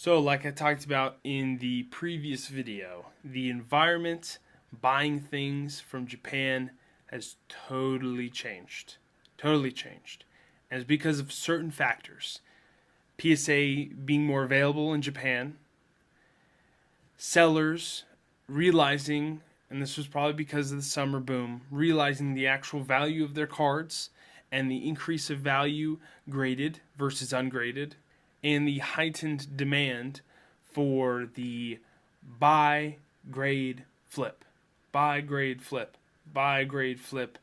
So, like I talked about in the previous video, the environment buying things from Japan has totally changed. Totally changed. And it's because of certain factors. PSA being more available in Japan, sellers realizing, and this was probably because of the summer boom, realizing the actual value of their cards and the increase of value graded versus ungraded, and the heightened demand for the buy, grade, flip, buy, grade, flip, buy, grade, flip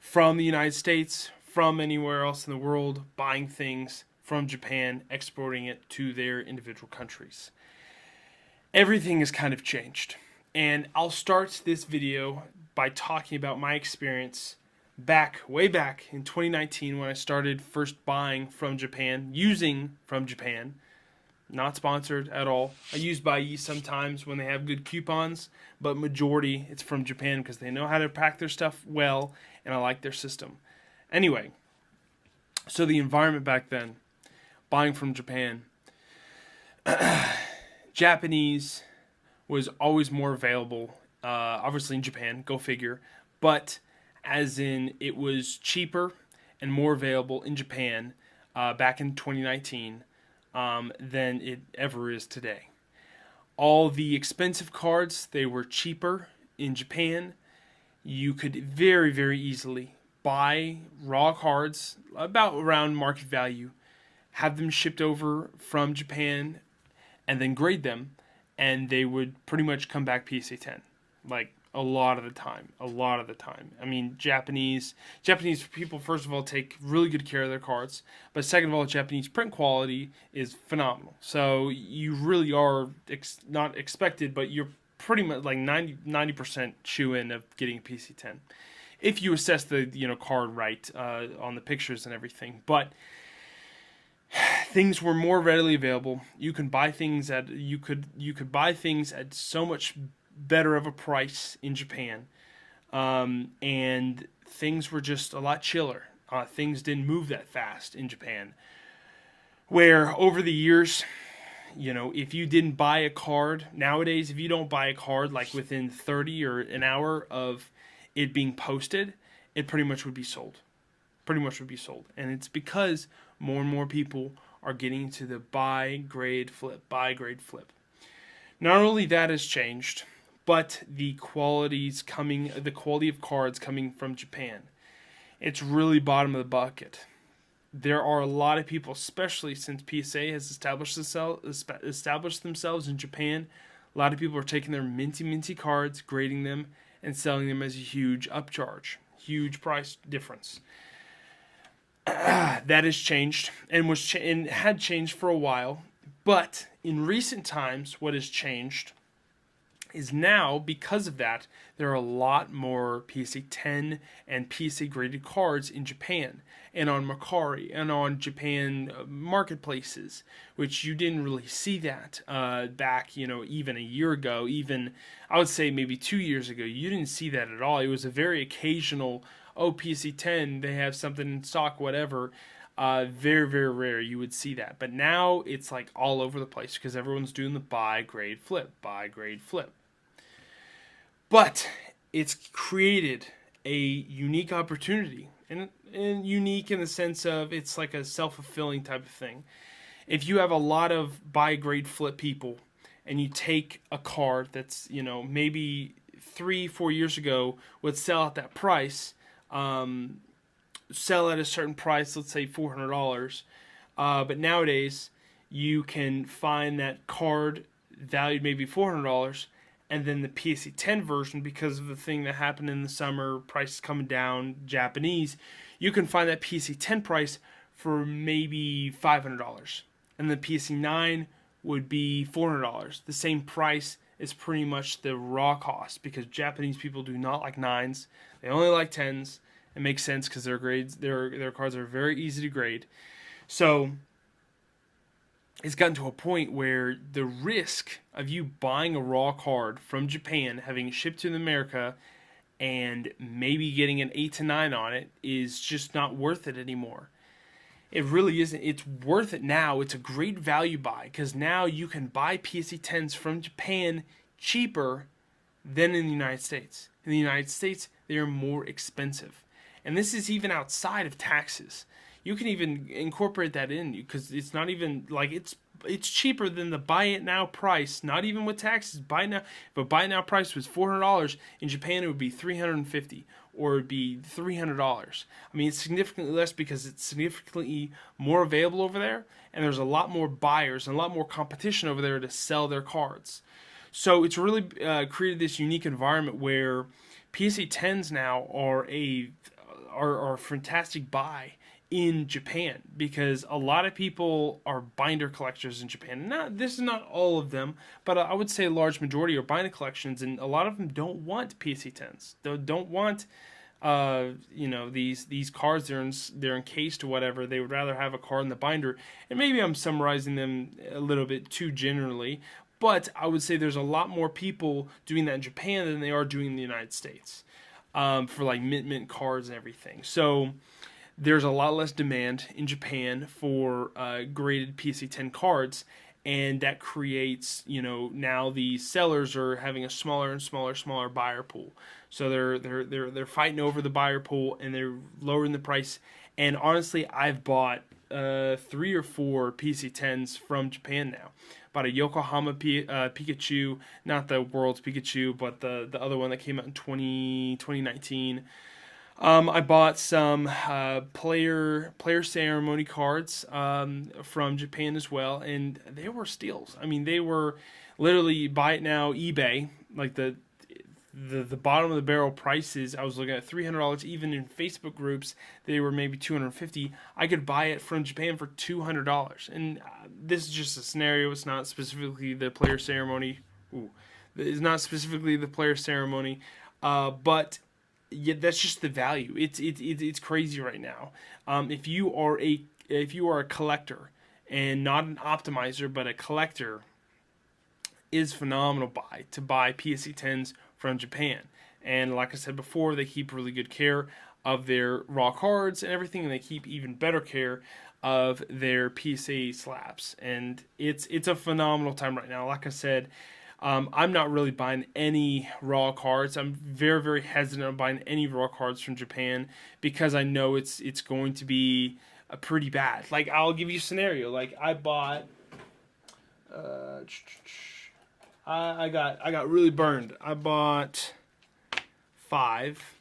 from the United States, from anywhere else in the world, buying things from Japan, exporting it to their individual countries. Everything has kind of changed. And I'll start this video by talking about my experience way back in 2019 when I started first buying from Japan, using from Japan. Not sponsored at all. I use Buyee sometimes when they have good coupons, but majority it's from Japan because they know how to pack their stuff well, and I like their system. Anyway, so the environment back then, buying from Japan, Japanese was always more available, obviously in Japan, go figure, but as in it was cheaper and more available in Japan back in 2019 than it ever is today. All the expensive cards, they were cheaper in Japan. You could very, very easily buy raw cards about around market value, have them shipped over from Japan, and then grade them, and they would pretty much come back PSA 10. Like, a lot of the time. I mean, Japanese people, first of all, take really good care of their cards, but second of all, Japanese print quality is phenomenal. So you really are not expected, but you're pretty much like 90% shoe-in of getting a PSA 10. If you assess the card right on the pictures and everything. But things were more readily available. You can buy things at you could buy things at so much better of a price in Japan, and things were just a lot chiller. Things didn't move that fast in Japan. Where over the years, if you didn't buy a card nowadays, if you don't buy a card like within 30 or an hour of it being posted, it pretty much would be sold. And it's because more and more people are getting into the buy, grade, flip. Not only that has changed, but the quality of cards coming from Japan. It's really bottom of the bucket. There are a lot of people, especially since PSA has established themselves in Japan, a lot of people are taking their minty cards, grading them, and selling them as a huge upcharge, huge price difference. That has changed and had changed for a while, but in recent times, what has changed is now, because of that, there are a lot more PSA 10 and PSA graded cards in Japan and on Mercari and on Japan marketplaces, which you didn't really see that back, even a year ago, even I would say maybe 2 years ago. You didn't see that at all. It was a very occasional, PSA 10, they have something in stock, whatever. Very, very rare you would see that. But now it's like all over the place because everyone's doing the buy, grade, flip. But it's created a unique opportunity, and unique in the sense of it's like a self-fulfilling type of thing. If you have a lot of buy, grade, flip people, and you take a card that's, maybe 3-4 years ago would sell at that price, sell at a certain price, let's say $400, but nowadays you can find that card valued maybe $400, and then the PSA 10 version, because of the thing that happened in the summer, prices coming down, Japanese, you can find that PSA 10 price for maybe $500, and the PSA 9 would be $400. The same price is pretty much the raw cost, because Japanese people do not like 9s, they only like 10s. It makes sense because their cards are very easy to grade. So it's gotten to a point where the risk of you buying a raw card from Japan, having it shipped to America, and maybe getting an 8 to 9 on it is just not worth it anymore. It really isn't. It's worth it now. It's a great value buy because now you can buy PSA 10s from Japan cheaper than in the United States. In the United States, they are more expensive. And this is even outside of taxes. You can even incorporate that in because it's not even like it's cheaper than the buy it now price, not even with taxes. Buy now, but buy now price was $400 in Japan, it would be $350 or it'd be $300. I mean, it's significantly less because it's significantly more available over there, and there's a lot more buyers and a lot more competition over there to sell their cards. So it's really created this unique environment where PSA 10s now are a fantastic buy in Japan because a lot of people are binder collectors in Japan. This is not all of them, but I would say a large majority are binder collections, and a lot of them don't want PSA 10s. They don't want these cards. They're encased or whatever. They would rather have a card in the binder. And maybe I'm summarizing them a little bit too generally, but I would say there's a lot more people doing that in Japan than they are doing in the United States for like mint cards and everything. So there's a lot less demand in Japan for graded PSA 10 cards, and that creates, now the sellers are having a smaller and smaller buyer pool. So they're fighting over the buyer pool, and they're lowering the price. And honestly, I've bought 3 or 4 PSA 10s from Japan now. Bought a Yokohama Pikachu, not the world's Pikachu, but the other one that came out in 2019. I bought some player ceremony cards from Japan as well, and they were steals. I mean, they were literally buy it now eBay, like the bottom of the barrel prices. I was looking at $300. Even in Facebook groups, they were maybe $250. I could buy it from Japan for $200, and this is just a scenario. It's not specifically the player ceremony. It's not specifically the player ceremony, but yeah, that's just the value. It's crazy right now. If you are a collector and not an optimizer but a collector, is phenomenal to buy PSA 10s from Japan. And like I said before, they keep really good care of their raw cards and everything, and they keep even better care of their PSA slabs. And it's a phenomenal time right now. Like I said, I'm not really buying any raw cards. I'm very, very hesitant on buying any raw cards from Japan because I know it's going to be pretty bad. Like, I'll give you a scenario. Like, I bought, I got really burned. I bought 5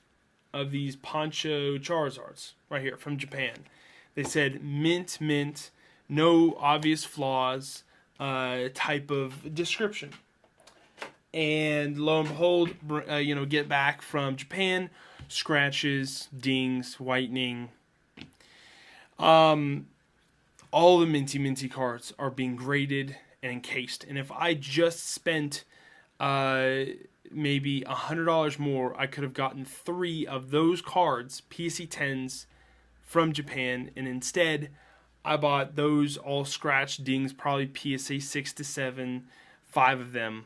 of these Poncho Charizards right here from Japan. They said mint, no obvious flaws, type of description. And lo and behold, get back from Japan, scratches, dings, whitening. All the minty cards are being graded and encased. And if I just spent maybe $100 more, I could have gotten 3 of those cards, PSA 10s, from Japan. And instead, I bought those all scratched dings, probably PSA 6 to 7, 5 of them.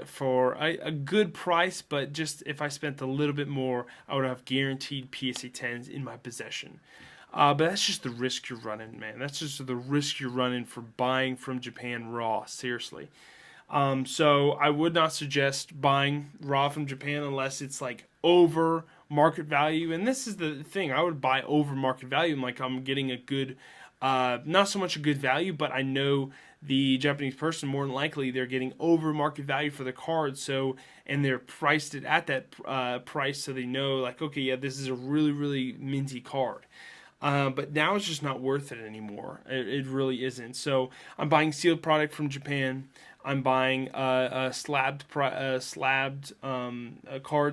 For a good price, but just if I spent a little bit more, I would have guaranteed PSA 10s in my possession. But that's just the risk you're running, man. That's just the risk you're running for buying from Japan raw, seriously. So I would not suggest buying raw from Japan unless it's like over market value. And this is the thing, I would buy over market value. Like, I'm getting a good, not so much a good value, but I know the Japanese person, more than likely, they're getting over market value for the card, and they're priced it at that price, so they know, like, okay, yeah, this is a really, really minty card. But now it's just not worth it anymore. It really isn't. So I'm buying sealed product from Japan. I'm buying slabbed cards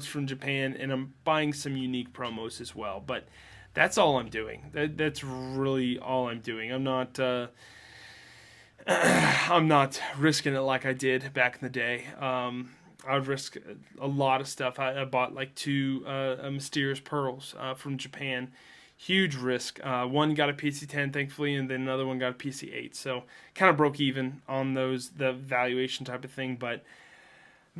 from Japan, and I'm buying some unique promos as well. But that's all I'm doing. That's really all I'm doing. I'm not risking it like I did back in the day. I would risk a lot of stuff. I bought like 2 mysterious pearls from Japan. Huge risk. One got a PC 10, thankfully, and then another one got a PC 8. So kind of broke even on the valuation type of thing. But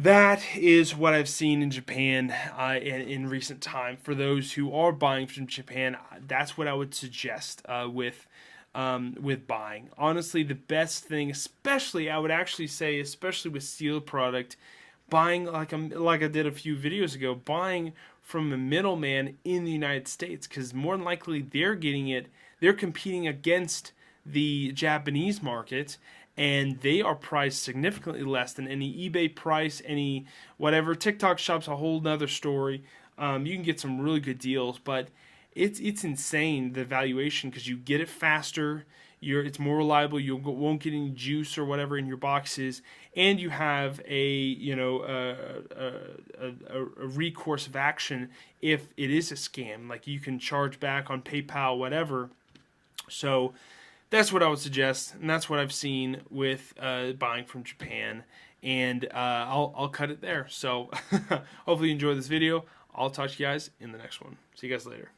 that is what I've seen in Japan in recent time. For those who are buying from Japan, that's what I would suggest with buying. Honestly, the best thing, especially I would actually say, especially with steel product, buying like I did a few videos ago, buying from a middleman in the United States, because more than likely they're competing against the Japanese market, and they are priced significantly less than any eBay price, any whatever. TikTok shop's a whole nother story. You can get some really good deals, but it's insane the valuation, because you get it faster. It's more reliable. You won't get any juice or whatever in your boxes, and you have a recourse of action if it is a scam. Like, you can charge back on PayPal, whatever. So that's what I would suggest, and that's what I've seen with buying from Japan. And I'll cut it there. So hopefully you enjoyed this video. I'll talk to you guys in the next one. See you guys later.